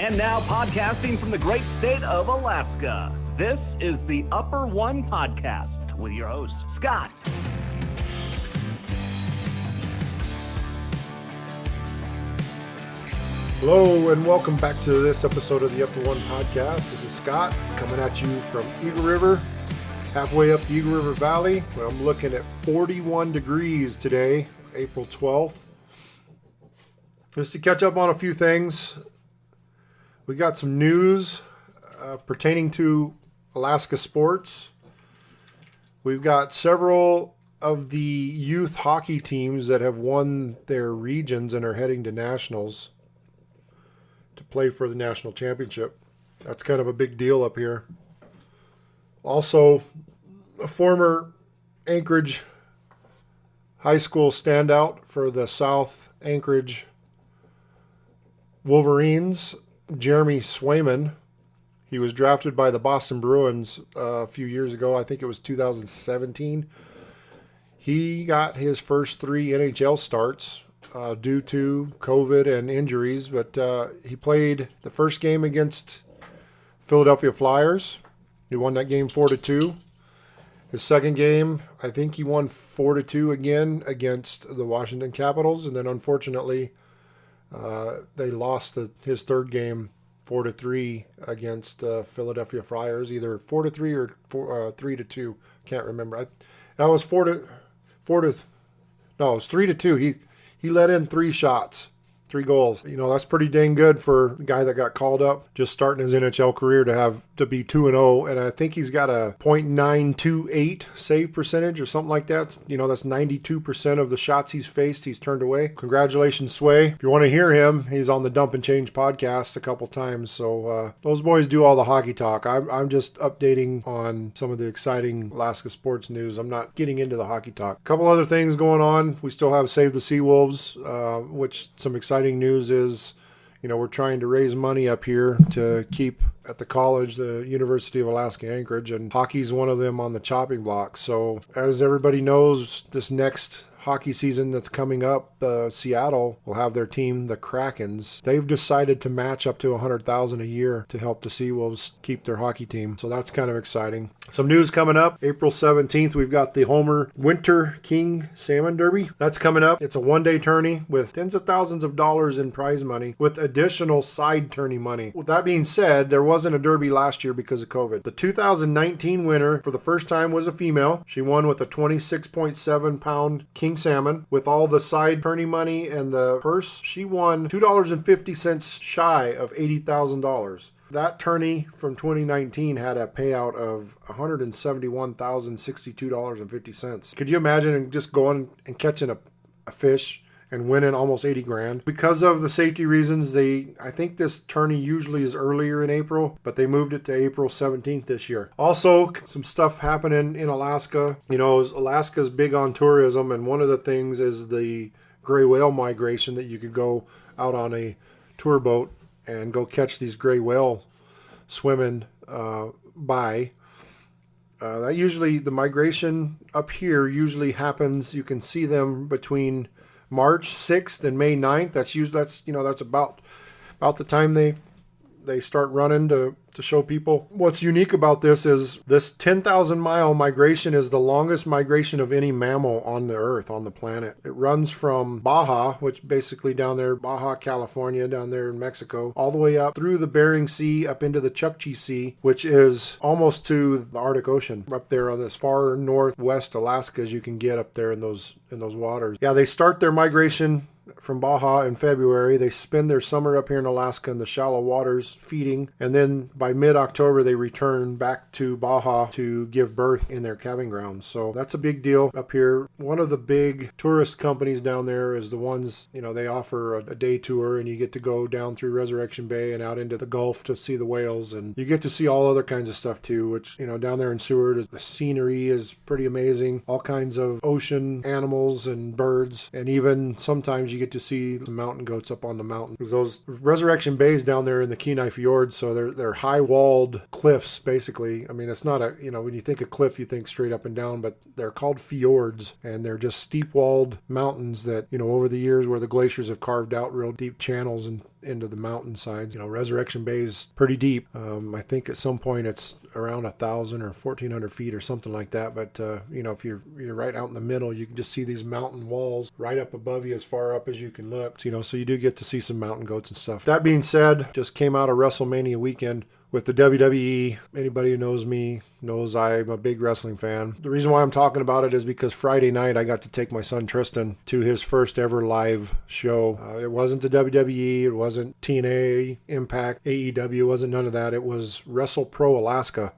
And now podcasting from the great state of Alaska, this is the Upper One Podcast with your host, Scott. Hello and welcome back to this episode of the Upper One Podcast. This is Scott coming at you from Eagle River, halfway up the Eagle River Valley, where I'm looking at 41 degrees today, April 12th. Just to catch up on a few things, we got some news pertaining to Alaska sports. We've got several of the youth hockey teams that have won their regions and are heading to nationals to play for the national championship. That's kind of a big deal up here. Also, a former Anchorage high school standout for the South Anchorage Wolverines, Jeremy Swayman. He was drafted by the Boston Bruins a few years ago. I think it was 2017. He got his first 3 NHL starts due to COVID and injuries, but he played the first game against Philadelphia Flyers. He won that game 4-2. His second game, I think he won 4-2 again against the Washington Capitals, and then unfortunately they lost his third game 4-3 against Philadelphia Flyers, either 4-3 or 3-2. Can't remember. That was 3-2. He let in 3 shots, 3 goals. You know, that's pretty dang good for the guy that got called up, just starting his NHL career, to be 2-0. And I think he's got a .928 save percentage or something like that. You know, that's 92% of the shots he's faced, he's turned away. Congratulations, Sway. If you want to hear him, he's on the Dump and Change podcast a couple times. So those boys do all the hockey talk. I'm just updating on some of the exciting Alaska sports news. I'm not getting into the hockey talk. A couple other things going on. We still have Save the Seawolves, which some exciting news is, you know, we're trying to raise money up here to keep at the college, the University of Alaska Anchorage, and hockey's one of them on the chopping block. So as everybody knows, this next hockey season that's coming up, Seattle will have their team, the Krakens. They've decided to match up to $100,000 a year to help the Seawolves keep their hockey team. So that's kind of exciting. Some news coming up. April 17th, we've got the Homer Winter King Salmon Derby. That's coming up. It's a one-day tourney with tens of thousands of dollars in prize money with additional side tourney money. With that being said, there wasn't a derby last year because of COVID. The 2019 winner for the first time was a female. She won with a 26.7-pound king salmon. With all the side tourney money and the purse, she won $2.50 shy of $80,000. That tourney from 2019 had a payout of $171,062.50. Could you imagine just going and catching a fish and winning almost $80,000? Because of the safety reasons, I think this tourney usually is earlier in April, but they moved it to April 17th this year. Also, some stuff happening in Alaska. You know, Alaska's big on tourism, and one of the things is the gray whale migration, that you could go out on a tour boat and go catch these gray whale swimming by. The migration up here usually happens, you can see them between March 6th and May 9th. That's about the time they start running to show people. What's unique about this is this 10,000-mile migration is the longest migration of any mammal on the earth, on the planet. It runs from Baja, which basically down there, Baja, California, down there in Mexico, all the way up through the Bering Sea, up into the Chukchi Sea, which is almost to the Arctic Ocean, up there on as far northwest Alaska as you can get up there in those waters. Yeah, they start their migration from Baja in February. They spend their summer up here in Alaska in the shallow waters feeding, and then by mid-October they return back to Baja to give birth in their calving grounds. So that's a big deal up here. One of the big tourist companies down there is the ones, you know, they offer a day tour, and you get to go down through Resurrection Bay and out into the Gulf to see the whales, and you get to see all other kinds of stuff too, which, you know, down there in Seward, the scenery is pretty amazing. All kinds of ocean animals and birds, and even sometimes you get to see the mountain goats up on the mountain. Because those Resurrection Bays down there in the Kenai Fjords, so they're high-walled cliffs, basically. I mean, it's not a, you know, when you think of cliff, you think straight up and down, but they're called fjords, and they're just steep-walled mountains that, you know, over the years where the glaciers have carved out real deep channels and into the mountainsides. Resurrection Bay is pretty deep. I think at some point it's around 1,000 or 1,400 feet or something like that. But if you're right out in the middle, you can just see these mountain walls right up above you, as far up as you can look. So you do get to see some mountain goats and stuff. That being said, just came out of WrestleMania weekend with the WWE. Anybody who knows me knows I'm a big wrestling fan. The reason why I'm talking about it is because Friday night I got to take my son Tristan to his first ever live show. It wasn't the WWE, it wasn't TNA, Impact, AEW, it wasn't none of that. It was Wrestle Pro Alaska.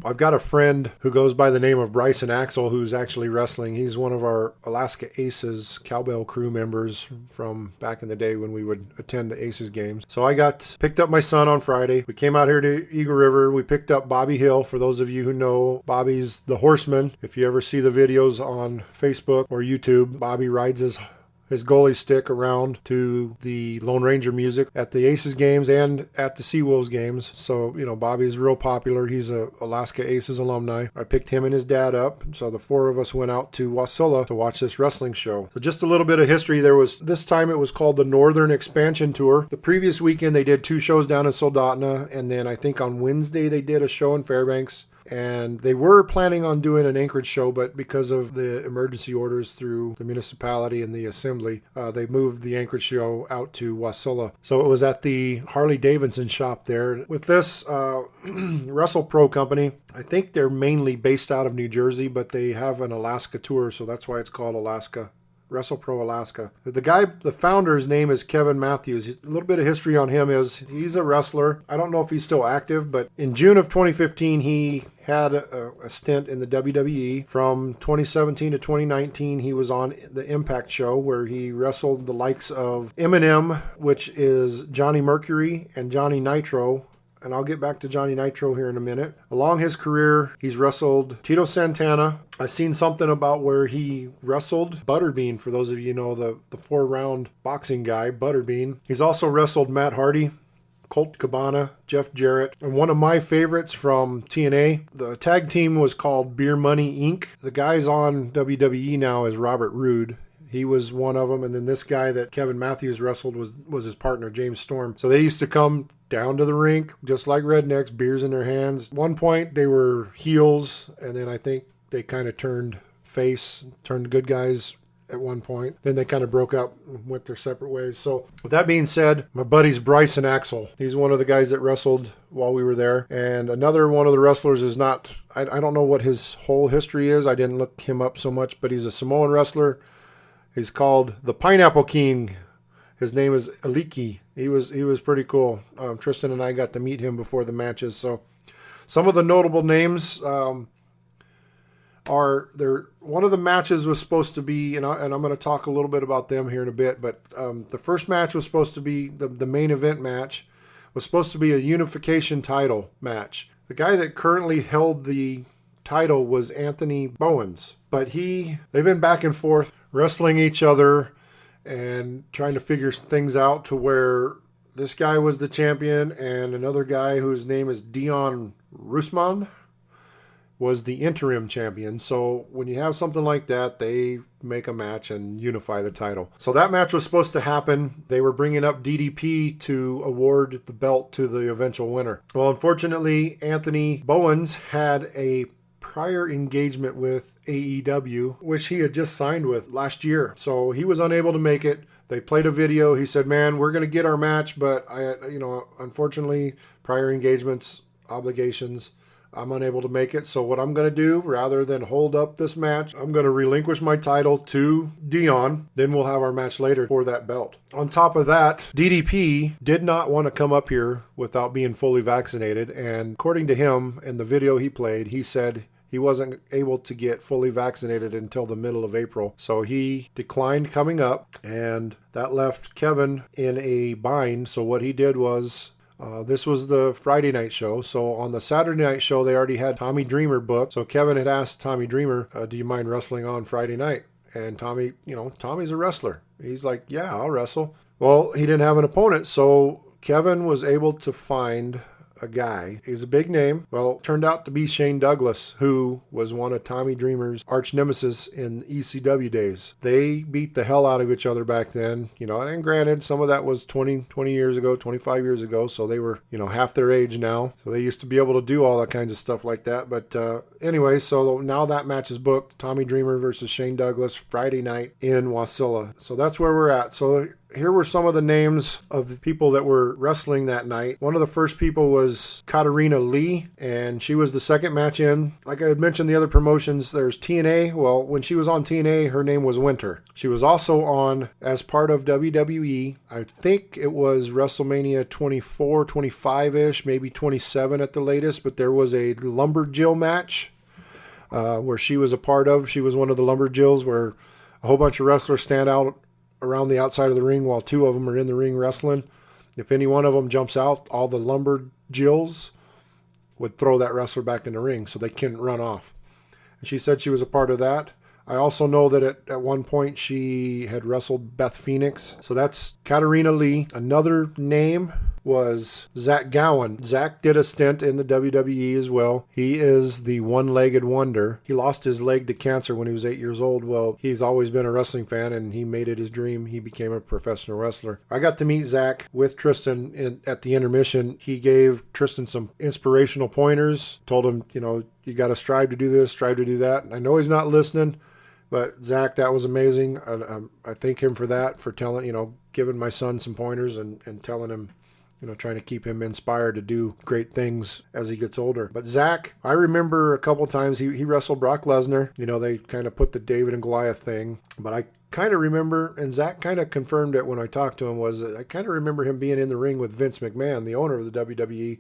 I've got a friend who goes by the name of Bryson Axel who's actually wrestling. He's one of our Alaska Aces cowbell crew members from back in the day when we would attend the Aces games. So I picked up my son on Friday. We came out here to Eagle River. We picked up Bobby Hill. For those of you who know, Bobby's the Horseman. If you ever see the videos on Facebook or YouTube, Bobby rides his goalie stick around to the Lone Ranger music at the Aces games and at the Seawolves games. So, Bobby's real popular. He's a Alaska Aces alumni. I picked him and his dad up. So the four of us went out to Wasilla to watch this wrestling show. So just a little bit of history. This time it was called the Northern Expansion Tour. The previous weekend they did 2 shows down in Soldotna, and then I think on Wednesday they did a show in Fairbanks. And they were planning on doing an Anchorage show, but because of the emergency orders through the municipality and the assembly, they moved the Anchorage show out to Wasilla. So it was at the Harley Davidson shop there. With this Wrestle Pro company, I think they're mainly based out of New Jersey, but they have an Alaska tour, so that's why it's called Wrestle Pro Alaska. The founder's name is Kevin Matthews. A little bit of history on him is he's a wrestler. I don't know if he's still active, but in June of 2015, he had a stint in the WWE. From 2017 to 2019, he was on the Impact show where he wrestled the likes of Eminem, which is Johnny Mercury, and Johnny Nitro. And I'll get back to Johnny Nitro here in a minute. Along his career, he's wrestled Tito Santana. I've seen something about where he wrestled Butterbean, for those of you who know the 4-round boxing guy, Butterbean. He's also wrestled Matt Hardy, Colt Cabana, Jeff Jarrett, and one of my favorites from TNA. The tag team was called Beer Money Inc. The guy's on WWE now is Robert Roode. He was one of them, and then this guy that Kevin Matthews wrestled was his partner, James Storm. So they used to come down to the rink, just like rednecks, beers in their hands. One point, they were heels, and then I think they kind of turned face, turned good guys at one point. Then they kind of broke up and went their separate ways. So with that being said, my buddy's Bryson Axel. He's one of the guys that wrestled while we were there. And another one of the wrestlers is not, I don't know what his whole history is. I didn't look him up so much, but he's a Samoan wrestler. He's called the Pineapple King. His name is Aliki. He was pretty cool. Tristan and I got to meet him before the matches. So some of the notable names are there. One of the matches was supposed to be, and I'm going to talk a little bit about them here in a bit, but the first match was supposed to be, the main event match was supposed to be a unification title match. The guy that currently held the title was Anthony Bowens, but they've been back and forth wrestling each other and trying to figure things out to where this guy was the champion and another guy whose name is Dion Rusman was the interim champion. So when you have something like that, they make a match and unify the title. So that match was supposed to happen. They were bringing up DDP to award the belt to the eventual winner. Well, unfortunately, Anthony Bowens had a prior engagement with AEW, which he had just signed with last year. So he was unable to make it. They played a video. He said, man, we're going to get our match, but unfortunately, prior engagements, obligations, I'm unable to make it. So what I'm going to do, rather than hold up this match, I'm going to relinquish my title to Dion. Then we'll have our match later for that belt. On top of that, DDP did not want to come up here without being fully vaccinated. And according to him, in the video he played, he said he wasn't able to get fully vaccinated until the middle of April. So he declined coming up, and that left Kevin in a bind. So what he did was, this was the Friday night show. So on the Saturday night show, they already had Tommy Dreamer booked. So Kevin had asked Tommy Dreamer, do you mind wrestling on Friday night? And Tommy, Tommy's a wrestler. He's like, yeah, I'll wrestle. Well, he didn't have an opponent. So Kevin was able to find a guy. He's a big name. Well, turned out to be Shane Douglas, who was one of Tommy Dreamer's arch nemesis in ECW days. They beat the hell out of each other back then, and granted, some of that was 20 years ago, 25 years ago, so they were, half their age now. So they used to be able to do all that kinds of stuff like that. But anyway, so now that match is booked. Tommy Dreamer versus Shane Douglas, Friday night in Wasilla. So that's where we're at. So here were some of the names of the people that were wrestling that night. One of the first people was Katarina Lee, and she was the second match in. Like I had mentioned the other promotions, there's TNA. Well, when she was on TNA, her name was Winter. She was also on as part of WWE. I think it was WrestleMania 24, 25-ish, maybe 27 at the latest, but there was a Lumberjill match where she was a part of. She was one of the Lumberjills where a whole bunch of wrestlers stand out around the outside of the ring while two of them are in the ring wrestling. If any one of them jumps out, all the Lumberjills would throw that wrestler back in the ring so they couldn't run off. And she said she was a part of that. I also know that at one point she had wrestled Beth Phoenix. So that's Katarina Lee. Another name was Zach Gowen. Zach did a stint in the WWE as well. He is the one-legged wonder. He lost his leg to cancer when he was 8 years old. Well, he's always been a wrestling fan, and he made it his dream. He became a professional wrestler. I got to meet Zach with Tristan at the intermission. He gave Tristan some inspirational pointers, told him, you got to strive to do this, strive to do that. And I know he's not listening, but Zach, that was amazing. I thank him for that, for telling, giving my son some pointers and telling him, trying to keep him inspired to do great things as he gets older. But Zach, I remember a couple times he wrestled Brock Lesnar. They kind of put the David and Goliath thing. But I kind of remember, and Zach kind of confirmed it when I talked to him, was I kind of remember him being in the ring with Vince McMahon, the owner of the WWE,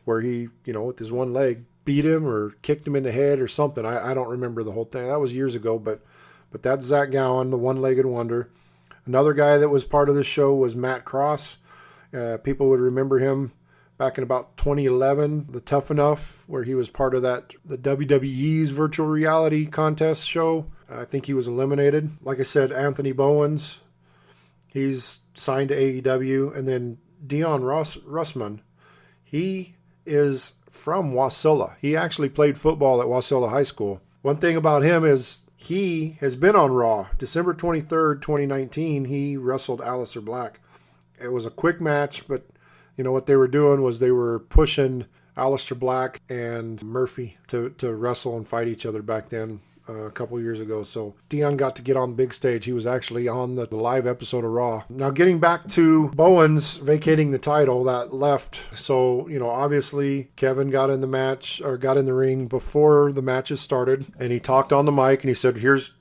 where he, with his one leg, beat him or kicked him in the head or something. I don't remember the whole thing. That was years ago, but that's Zach Gowen, the one-legged wonder. Another guy that was part of this show was Matt Cross. People would remember him back in about 2011, the Tough Enough, where he was part of the WWE's virtual reality contest show. I think he was eliminated. Like I said, Anthony Bowens, he's signed to AEW. And then Dion Russman, he is from Wasilla. He actually played football at Wasilla High School. One thing about him is he has been on Raw. December 23rd, 2019, he wrestled Aleister Black. It was a quick match, but what they were doing was they were pushing Aleister Black and Murphy to wrestle and fight each other back then a couple years ago. So Dion got to get on the big stage. He was actually on the live episode of Raw. Now getting back to Bowens vacating the title that left. So, obviously Kevin got in the match or got in the ring before the matches started, and he talked on the mic and he said, here's,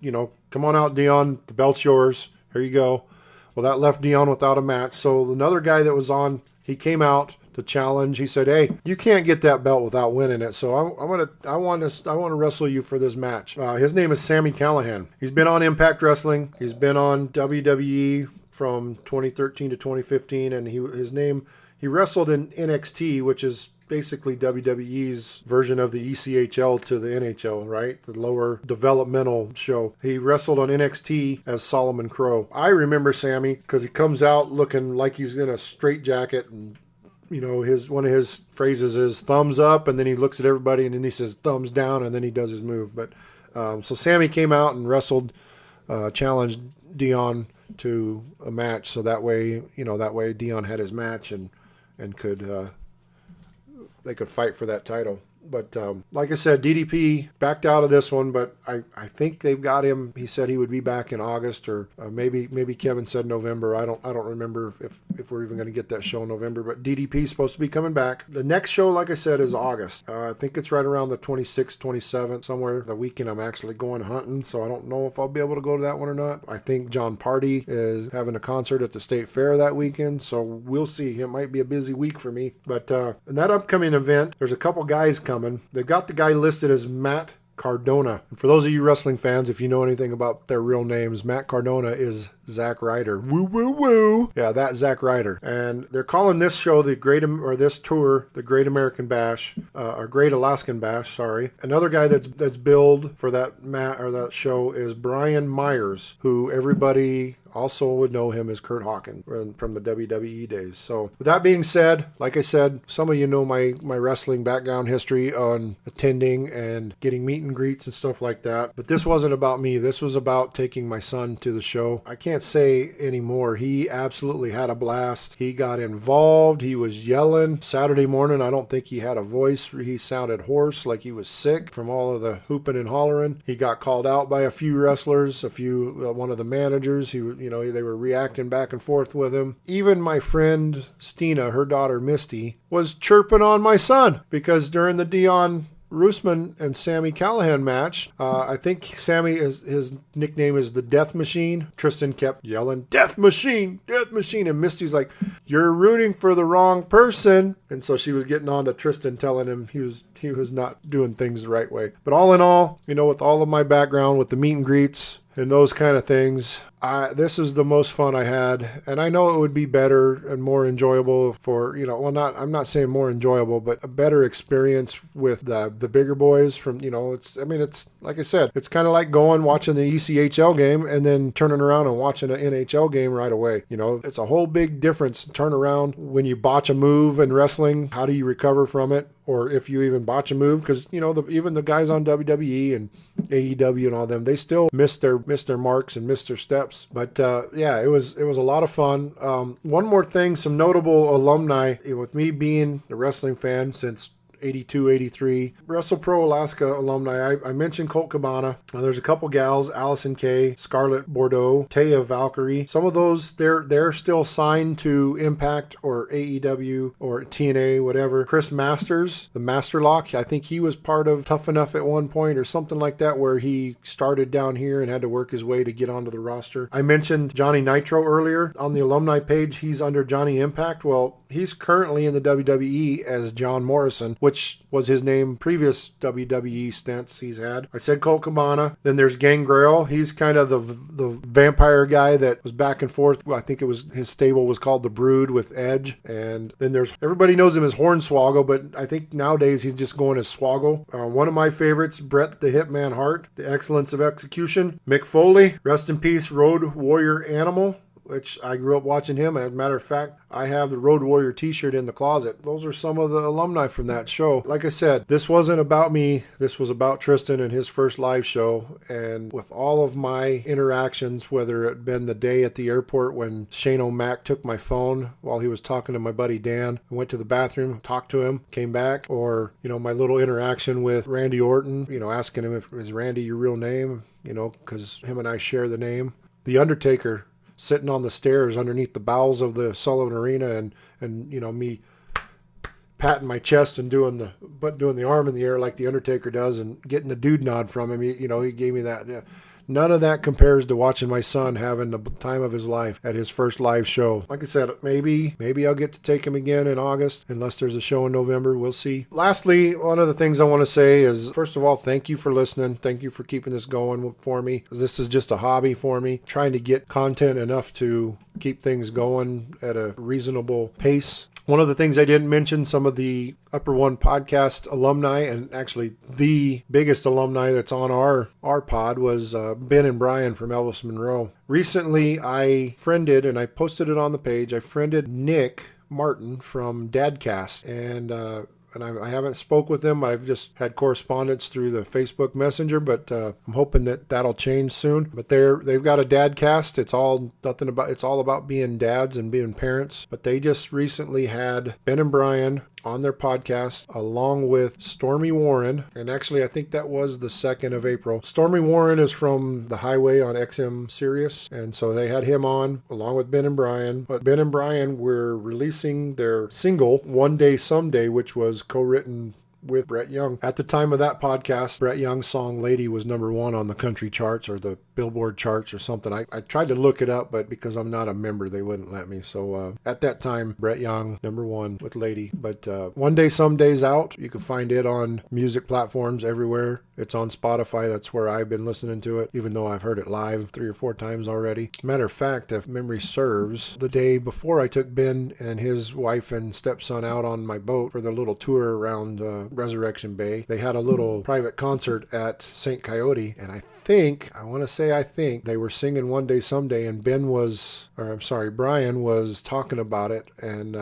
come on out, Dion, the belt's yours. Here you go. Well, that left Dion without a match. So another guy that was on, he came out to challenge. He said, "Hey, you can't get that belt without winning it. So I want to wrestle you for this match." His name is Sami Callihan. He's been on Impact Wrestling. He's been on WWE from 2013 to 2015, and he wrestled in NXT, which is basically WWE's version of the ECHL to the NHL, right? The lower developmental show. He wrestled on NXT as Solomon Crow. I remember Sammy because he comes out looking like he's in a straitjacket, and one of his phrases is thumbs up, and then he looks at everybody and then he says thumbs down, and then he does his move. But so Sammy came out and wrestled, challenged Dion to a match, so that way Dion had his match and could they could fight for that title. But like I said, DDP backed out of this one, but I think they've got him. He said he would be back in August, or maybe Kevin said November. I don't remember if we're even going to get that show in November. But DDP is supposed to be coming back. The next show, like I said, is August. I think it's right around the 26th, 27th, somewhere the weekend I'm actually going hunting. So I don't know if I'll be able to go to that one or not. I think John Party is having a concert at the State Fair that weekend, so we'll see. It might be a busy week for me. But in that upcoming event, there's a couple guys coming. They've got the guy listed as Matt Cardona. And for those of you wrestling fans, if you know anything about their real names, Matt Cardona is Zack Ryder. Woo, woo, woo. Yeah, that Zack Ryder. And they're calling this show this tour, the Great American Bash, or Great Alaskan Bash, sorry. Another guy that's billed for that show is Brian Myers, who everybody also would know him as Kurt Hawkins from the WWE days. So with that being said, like I said, some of you know my wrestling background history on attending and getting meet and greets and stuff like that. But this wasn't about me. This was about taking my son to the show. I can't say anymore. He absolutely had a blast. He got involved. He was yelling. Saturday morning, I don't think he had a voice. He sounded hoarse, like he was sick from all of the hooping and hollering. He got called out by a few wrestlers, one of the managers. They were reacting back and forth with him. Even my friend Stina, her daughter Misty, was chirping on my son because during the Dion Roosman and Sammy Callahan match, I think Sammy, his nickname is the Death Machine. Tristan kept yelling, "Death Machine, Death Machine," and Misty's like, "You're rooting for the wrong person." And so she was getting on to Tristan, telling him he was not doing things the right way. But all in all, with all of my background with the meet and greets and those kind of things, this is the most fun I had, and I know it would be better and more enjoyable for, I'm not saying more enjoyable, but a better experience with the bigger boys from, it's like I said, it's kind of like watching the ECHL game and then turning around and watching an NHL game right away. It's a whole big difference. Turn around when you botch a move in wrestling, how do you recover from it? Or if you even botch a move, because, even the guys on WWE and AEW and all them, they still miss their marks and miss their steps. But it was a lot of fun. One more thing, some notable alumni, with me being a wrestling fan since 82, 83. WrestlePro Alaska alumni. I mentioned Colt Cabana. There's a couple gals, Allison Kay, Scarlett Bordeaux, Taya Valkyrie. Some of those, they're still signed to Impact or AEW or TNA, whatever. Chris Masters, the Master Lock. I think he was part of Tough Enough at one point or something like that, where he started down here and had to work his way to get onto the roster. I mentioned Johnny Nitro earlier. On the alumni page, he's under Johnny Impact. Well, he's currently in the WWE as John Morrison, which was his name previous WWE stints he's had. I said Colt Cabana. Then there's Gangrel. He's kind of the vampire guy that was back and forth. I think his stable was called The Brood with Edge. And then everybody knows him as Hornswoggle, but I think nowadays he's just going as Swoggle. One of my favorites, Bret the Hitman Hart, the excellence of execution. Mick Foley, rest in peace, Road Warrior Animal, which I grew up watching him. As a matter of fact, I have the Road Warrior t-shirt in the closet. Those are some of the alumni from that show. Like I said, this wasn't about me. This was about Tristan and his first live show. And with all of my interactions, whether it been the day at the airport when Shane O'Mac took my phone while he was talking to my buddy Dan, I went to the bathroom, talked to him, came back, or, my little interaction with Randy Orton, asking him is Randy your real name, because him and I share the name. The Undertaker, sitting on the stairs underneath the bowels of the Sullivan Arena and me patting my chest and doing the arm in the air like the Undertaker does and getting a dude nod from him. He gave me that. Yeah. None of that compares to watching my son having the time of his life at his first live show. Like I said, maybe I'll get to take him again in August, unless there's a show in November. We'll see. Lastly, one of the things I want to say is, first of all, thank you for listening. Thank you for keeping this going for me. This is just a hobby for me, trying to get content enough to keep things going at a reasonable pace. One of the things I didn't mention, some of the Upper One podcast alumni, and actually the biggest alumni that's on our pod, was Ben and Brian from Elvis Monroe. Recently, I friended, and I posted it on the page, I friended Nick Martin from Dadcast, and I haven't spoke with them. I've just had correspondence through the Facebook Messenger, but I'm hoping that'll change soon. But they've got a Dadcast. It's all about being dads and being parents. But they just recently had Ben and Brian on their podcast, along with Stormy Warren. And actually, I think that was the 2nd of April. Stormy Warren is from The Highway on XM Sirius. And so they had him on, along with Ben and Brian. But Ben and Brian were releasing their single, One Day Someday, which was co-written with Brett Young. At the time of that podcast, Brett Young's song Lady was #1 on the country charts or the Billboard charts or something. I tried to look it up, but because I'm not a member, they wouldn't let me. So at that time, Brett Young, #1 with Lady. But One Day Someday's out. You can find it on music platforms everywhere. It's on Spotify. That's where I've been listening to it, even though I've heard it live 3 or 4 times already. Matter of fact, if memory serves, the day before I took Ben and his wife and stepson out on my boat for their little tour around Resurrection Bay, they had a little private concert at St. Coyote, and I think they were singing One Day Someday, and Brian was talking about it, and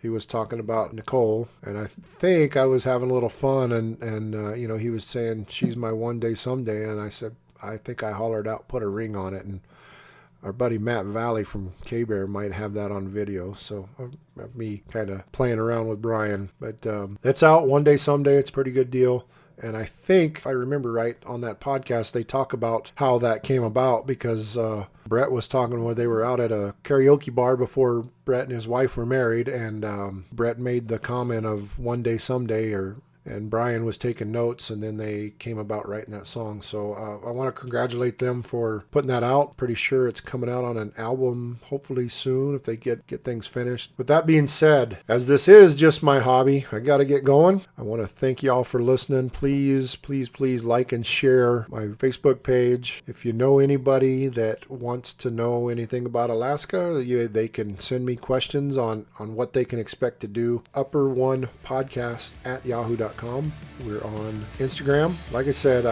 he was talking about Nicole, and I think I was having a little fun, and he was saying, she's my one day someday, and I said, I think I hollered out, put a ring on it, and our buddy Matt Valley from K-Bear might have that on video, so me kind of playing around with Brian. But it's out, One Day Someday. It's a pretty good deal. And I think, if I remember right, on that podcast, they talk about how that came about because Brett was talking when they were out at a karaoke bar before Brett and his wife were married, and Brett made the comment of One Day Someday, and Brian was taking notes, and then they came about writing that song. So I want to congratulate them for putting that out. Pretty sure it's coming out on an album hopefully soon if they get things finished. With that being said, as this is just my hobby, I got to get going. I want to thank y'all for listening. Please, please, please like and share my Facebook page. If you know anybody that wants to know anything about Alaska, they can send me questions on what they can expect to do. upper1podcast@yahoo.com. We're on Instagram. Like I said,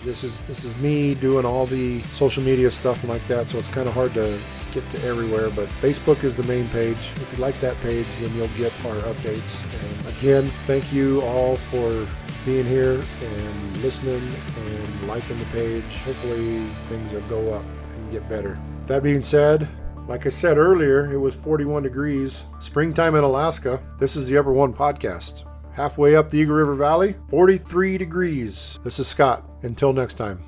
this is me doing all the social media stuff and like that, so it's kind of hard to get to everywhere, but Facebook is the main page. If you like that page, then you'll get our updates. And again, thank you all for being here and listening and liking the page. Hopefully things will go up and get better. That being said, like I said earlier, it was 41 degrees. Springtime in Alaska. This is the Upper One Podcast. Halfway up the Eagle River Valley, 43 degrees. This is Scott. Until next time.